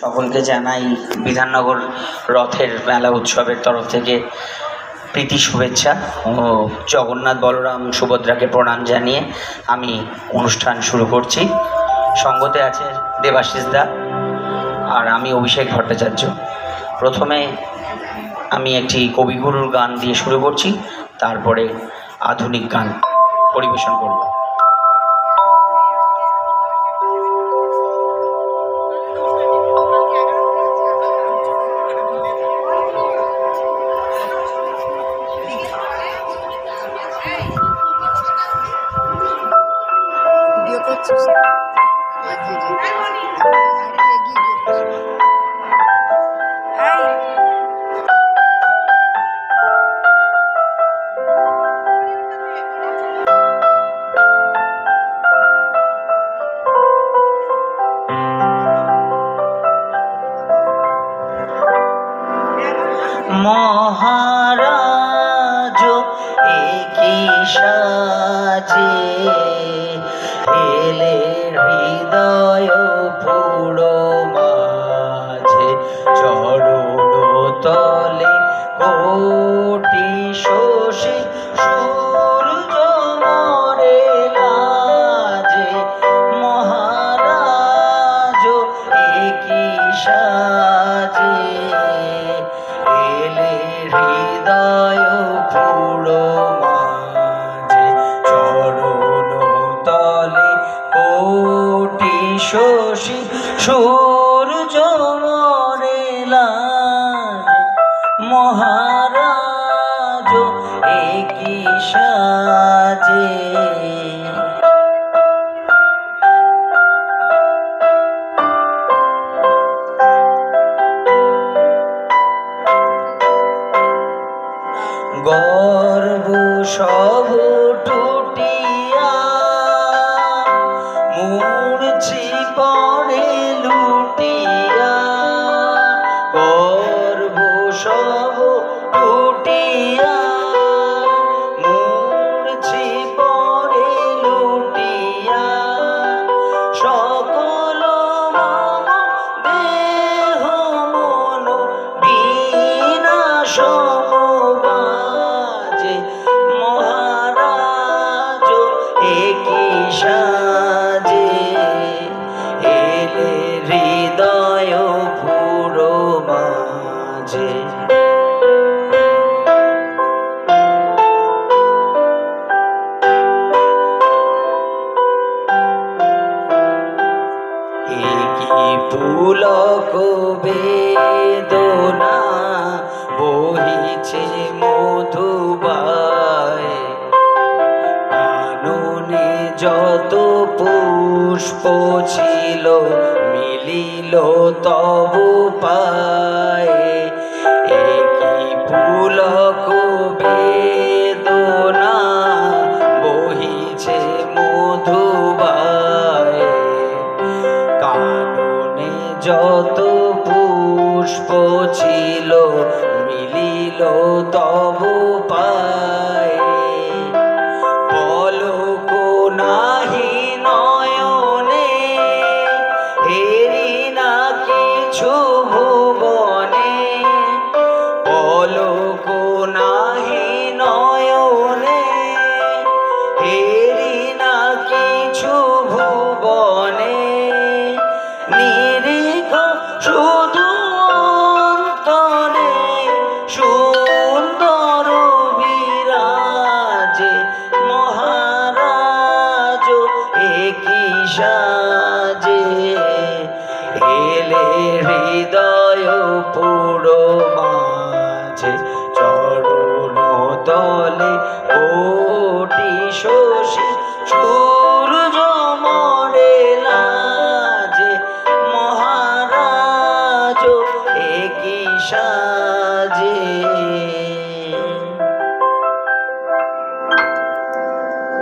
সকলকে জানাই বিধাননগর রথের মেলা উৎসবের তরফ থেকে প্রীতি শুভেচ্ছা ও জগন্নাথ বলরাম সুভদ্রাকে প্রণাম জানিয়ে আমি অনুষ্ঠান শুরু করছি। সঙ্গতে আছে দেবাশিস দা আর আমি অভিষেক ভট্টাচার্য। প্রথমে আমি একটি কবিগুরুর গান দিয়ে শুরু করছি, তারপরে আধুনিক গান পরিবেশন করব। মহারাজ একি সাজে এলে হৃদয় পুরো মাঝে, চরণ তলে কোটি শোষে সূর্য মরে লাজে। মহারাজ একি সাজে এলে হৃদয় পুরো মাঝে, চরণ তলে কোটি শোষী সূর্য মরে লাজে। মহারাজ একি সাজে গর্ব সব টুটিয়া মূর্ছি পড়ে লুটিয়া। গর্ব সব টুটিয়া মূর্ছি পড়ে লুটিয়া। সকল দেহ মন বিনা সমবাজে। মহারাজ একি সাজে এলে হৃদয় পুরো মাঝে। একি পুলক বেদনা বহিছে মধুবায়। কাননে যত পুষ্প ছিল মিলিল তবু পায়ে। একি পুলক বেদনা বহিছে মধুবায়। কাননে যত পুষ্প ছিল মিলিল তবু পায়ে। পলক নাহি নয়নে হেরি না কিছু ভুবনে। পলক নাহি নয়নে হেরি না কিছু ভুবনে। নিরিখ শুধু অন্তরে সুন্দর বিরাজে। মহারাজ একি সাজে এলে হৃদয় পুরো মাঝে, চরণ তলে কোটি শোষী